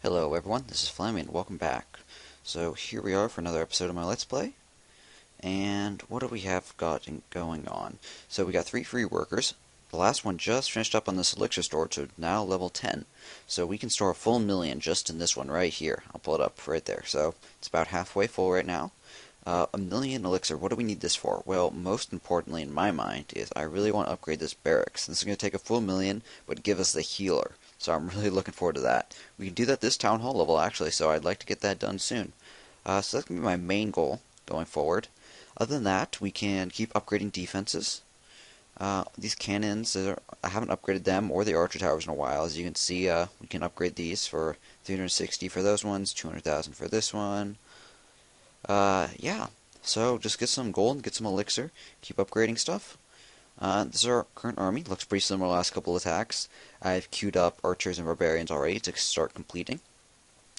Hello everyone, this is Flammy and welcome back. So here we are for another episode of my Let's Play. And what do we have going on? So we got 3 free workers. The last one just finished up on this elixir store to now level 10. So we can store a full million just in this one right here. I'll pull it up right there. So it's about halfway full right now. A million elixir, what do we need this for? Well, most importantly in my mind is I really want to upgrade this barracks. This is going to take a full million, but give us the healer. So I'm really looking forward to that. We can do that this town hall level actually, so I'd like to get that done soon. So that's going to be my main goal going forward. Other than that, we can keep upgrading defenses. These cannons, I haven't upgraded them or the archer towers in a while. As you can see, we can upgrade these for 360 for those ones, 200,000 for this one. Yeah, so just get some gold, get some elixir, keep upgrading stuff. This is our current army. Looks pretty similar to the last couple attacks. I've queued up archers and barbarians already to start completing.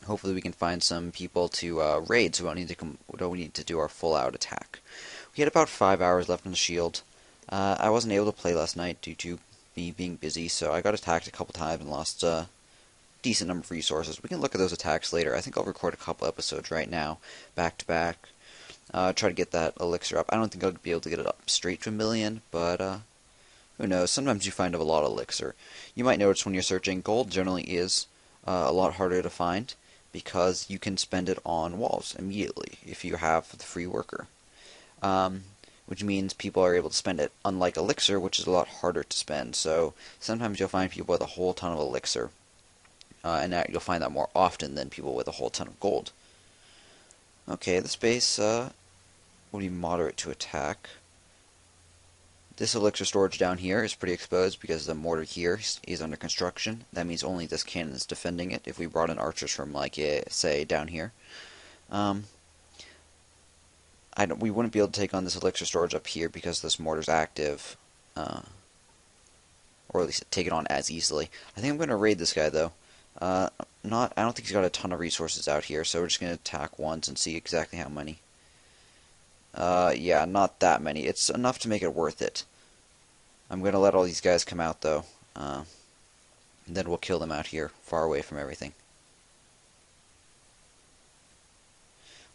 Hopefully we can find some people to raid, so we don't need to do our full-out attack. We had about 5 hours left on the shield. I wasn't able to play last night due to me being busy, so I got attacked a couple times and lost a decent number of resources. We can look at those attacks later. I think I'll record a couple episodes right now, back to back. Try to get that elixir up. I don't think I'll be able to get it up straight to a million, but who knows? Sometimes you find a lot of elixir. You might notice when you're searching, gold generally is a lot harder to find because you can spend it on walls immediately if you have the free worker. Which means people are able to spend it, unlike elixir, which is a lot harder to spend. So sometimes you'll find people with a whole ton of elixir, and you'll find that more often than people with a whole ton of gold. Okay, this base will be moderate to attack. This elixir storage down here is pretty exposed because the mortar here is under construction. That means only this cannon is defending it. If we brought in archers from, like, say, down here, we wouldn't be able to take on this elixir storage up here because this mortar's active, or at least take it on as easily. I think I'm going to raid this guy, though. I don't think he's got a ton of resources out here, so we're just going to attack once and see exactly how many. Yeah, not that many. It's enough to make it worth it. I'm going to let all these guys come out, though. And then we'll kill them out here, far away from everything.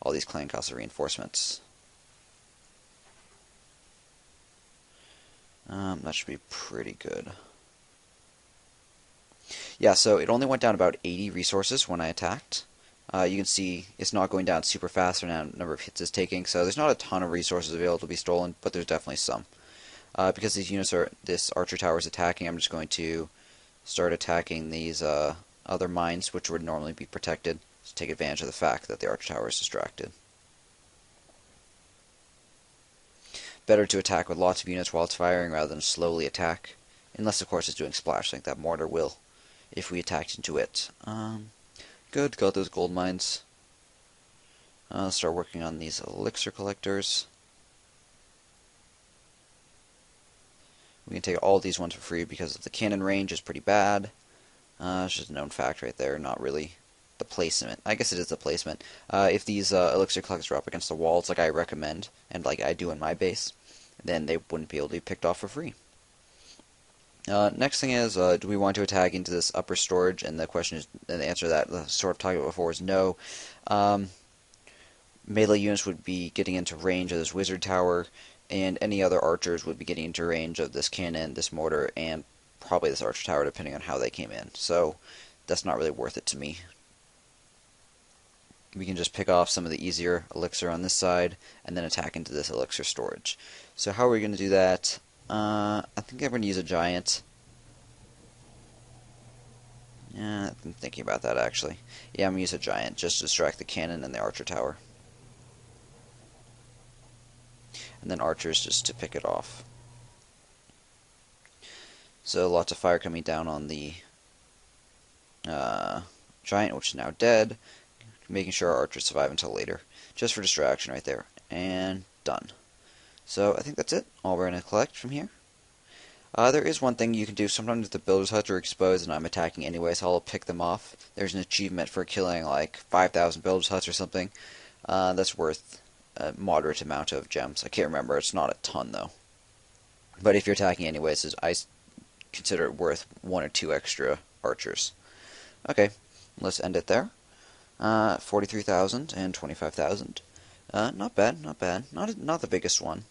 All these clan castle reinforcements. That should be pretty good. Yeah, so it only went down about 80 resources when I attacked. You can see it's not going down super fast for now number of hits it's taking, so there's not a ton of resources available to be stolen, but there's definitely some. Because these units this archer tower is attacking, I'm just going to start attacking these other mines, which would normally be protected, to take advantage of the fact that the archer tower is distracted. Better to attack with lots of units while it's firing rather than slowly attack, unless of course it's doing splash like that mortar will, if we attacked into it. Good, got those gold mines. Let's start working on these elixir collectors. We can take all these ones for free because the cannon range is pretty bad. It's just a known fact right there, not really the placement. I guess it is the placement. If these elixir collectors are up against the walls like I recommend, and like I do in my base, then they wouldn't be able to be picked off for free. Next thing is, do we want to attack into this upper storage? And the question is, and the answer to that, the sort of talked about before, is no. Melee units would be getting into range of this wizard tower, and any other archers would be getting into range of this cannon, this mortar, and probably this archer tower, depending on how they came in. So that's not really worth it to me. We can just pick off some of the easier elixir on this side, and then attack into this elixir storage. So how are we going to do that? I think I'm going to use a giant. Yeah, I'm thinking about that actually. Yeah, I'm going to use a giant just to distract the cannon and the archer tower. And then archers just to pick it off. So lots of fire coming down on the giant, which is now dead. Making sure our archers survive until later. Just for distraction right there. And done. So I think that's it. All we're going to collect from here. There is one thing you can do. Sometimes if the builder's huts are exposed and I'm attacking anyway, so I'll pick them off. There's an achievement for killing like 5,000 builder's huts or something. That's worth a moderate amount of gems. I can't remember. It's not a ton though. But if you're attacking anyways, I consider it worth 1 or 2 extra archers. Okay, let's end it there. 43,000 and 25,000. Not bad, not bad. Not the biggest one.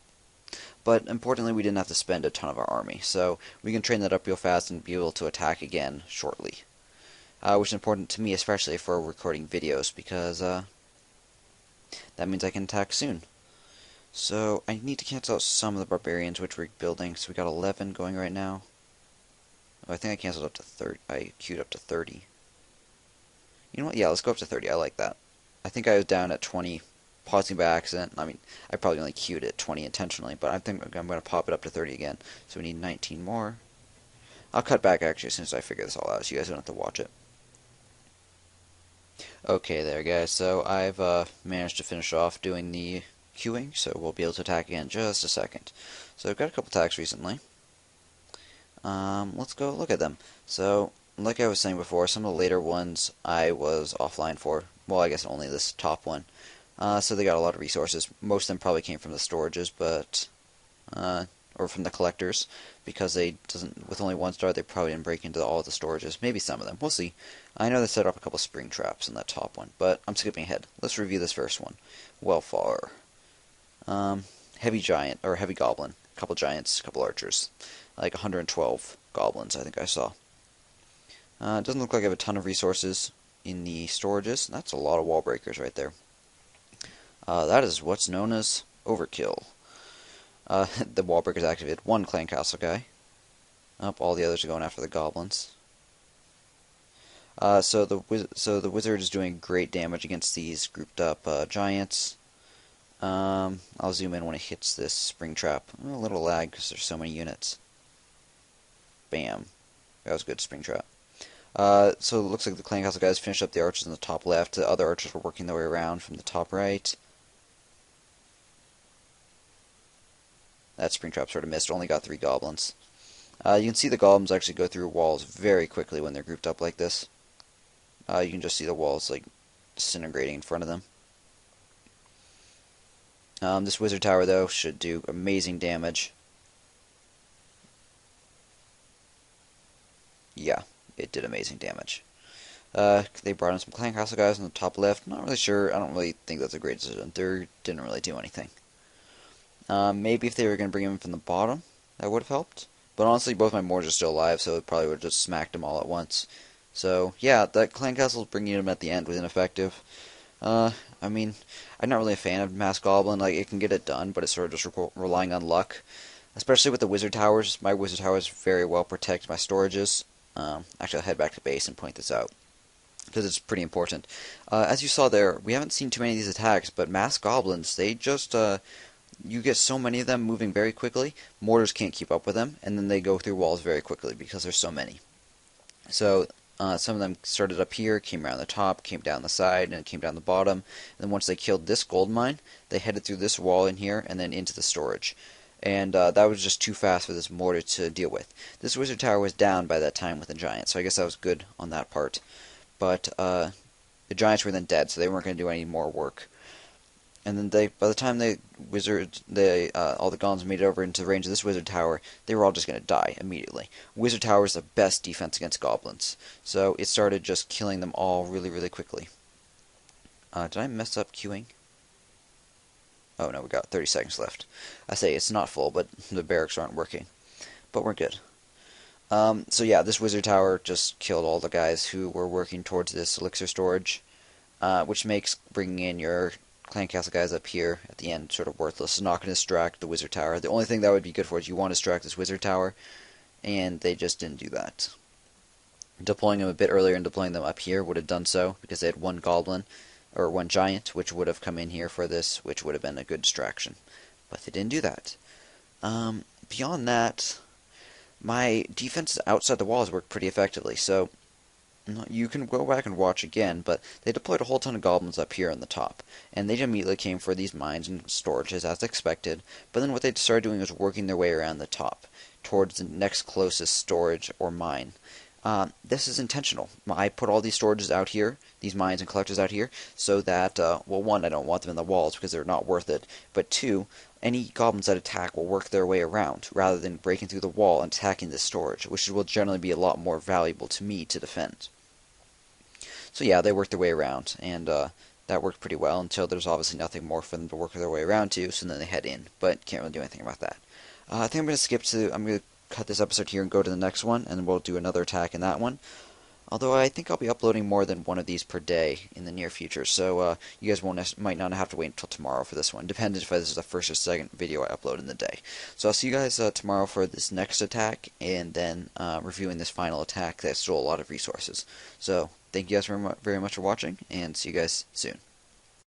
But importantly, we didn't have to spend a ton of our army, so we can train that up real fast and be able to attack again shortly. Which is important to me, especially for recording videos, because that means I can attack soon. So I need to cancel out some of the barbarians which we're building. So we got 11 going right now. Oh, I think I canceled up to 30. I queued up to 30. You know what? Yeah, let's go up to 30. I like that. I think I was down at 20, pausing by accident. I mean, I probably only queued at 20 intentionally, but I think I'm going to pop it up to 30 again. So we need 19 more. I'll cut back actually as soon as I figure this all out, so you guys don't have to watch it. Okay there, guys. So I've managed to finish off doing the queuing, so we'll be able to attack again in just a second. So I've got a couple attacks recently. Let's go look at them. So, like I was saying before, some of the later ones I was offline for. Well, I guess only this top one. So they got a lot of resources. Most of them probably came from the storages, but or from the collectors, because with only one star, they probably didn't break into all the storages. Maybe some of them. We'll see. I know they set up a couple spring traps in that top one, but I'm skipping ahead. Let's review this first one. Welfare. Heavy giant, or heavy goblin. A couple giants, a couple archers. Like 112 goblins, I think I saw. It doesn't look like I have a ton of resources in the storages. That's a lot of wall breakers right there. That is what's known as overkill. The wall breakers activated one clan castle guy. All the others are going after the goblins. So the wizard is doing great damage against these grouped up giants. I'll zoom in when it hits this spring trap. A little lag because there's so many units. Bam. That was a good spring trap. So it looks like the clan castle guys finished up the archers in the top left. The other archers were working their way around from the top right. That spring trap sort of missed. Only got 3 goblins. You can see the goblins actually go through walls very quickly when they're grouped up like this. You can just see the walls like disintegrating in front of them. This wizard tower, though, should do amazing damage. Yeah, it did amazing damage. They brought in some clan castle guys on the top left. Not really sure. I don't really think that's a great decision. They didn't really do anything. Maybe if they were going to bring him from the bottom, that would have helped. But honestly, both my mortars are still alive, so it probably would have just smacked them all at once. So, yeah, that clan castle bringing him at the end was ineffective. I mean, I'm not really a fan of Mass Goblin. Like, it can get it done, but it's sort of just relying on luck. Especially with the wizard towers. My wizard towers very well protect my storages. Actually, I'll head back to base and point this out, because it's pretty important. As you saw there, we haven't seen too many of these attacks, but Mass Goblins, they just... you get so many of them moving very quickly, mortars can't keep up with them, and then they go through walls very quickly because there's so many. So some of them started up here, came around the top, came down the side, and came down the bottom. And then once they killed this gold mine, they headed through this wall in here and then into the storage. And that was just too fast for this mortar to deal with. This wizard tower was down by that time with the giants, so I guess that was good on that part. But the giants were then dead, so they weren't going to do any more work. And then by the time all the goblins made it over into the range of this wizard tower, they were all just going to die immediately. Wizard tower is the best defense against goblins, so it started just killing them all really, really quickly. Did I mess up queuing? Oh no, we got 30 seconds left. I say it's not full, but the barracks aren't working. But we're good. So yeah, this wizard tower just killed all the guys who were working towards this elixir storage, which makes bringing in your clan castle guys up here at the end sort of worthless. It's not going to distract the wizard tower. The only thing that would be good for is you want to distract this wizard tower, and they just didn't do that. Deploying them a bit earlier and deploying them up here would have done so, because they had one goblin, or one giant, which would have come in here for this, which would have been a good distraction. But they didn't do that. Beyond that, my defenses outside the walls worked pretty effectively, so you can go back and watch again, but they deployed a whole ton of goblins up here on the top, and they immediately came for these mines and storages as expected, but then what they started doing was working their way around the top, towards the next closest storage or mine. This is intentional. I put all these storages out here, these mines and collectors out here, so that, well, one, I don't want them in the walls because they're not worth it, but two, any goblins that attack will work their way around, rather than breaking through the wall and attacking this storage, which will generally be a lot more valuable to me to defend. So yeah, they worked their way around, and that worked pretty well until there's obviously nothing more for them to work their way around to, so then they head in, but can't really do anything about that. I think I'm going to cut this episode here and go to the next one, and we'll do another attack in that one. Although I think I'll be uploading more than one of these per day in the near future, so you guys might not have to wait until tomorrow for this one. Depends if this is the first or second video I upload in the day. So I'll see you guys tomorrow for this next attack, and then reviewing this final attack that stole a lot of resources. So thank you guys very much for watching, and see you guys soon.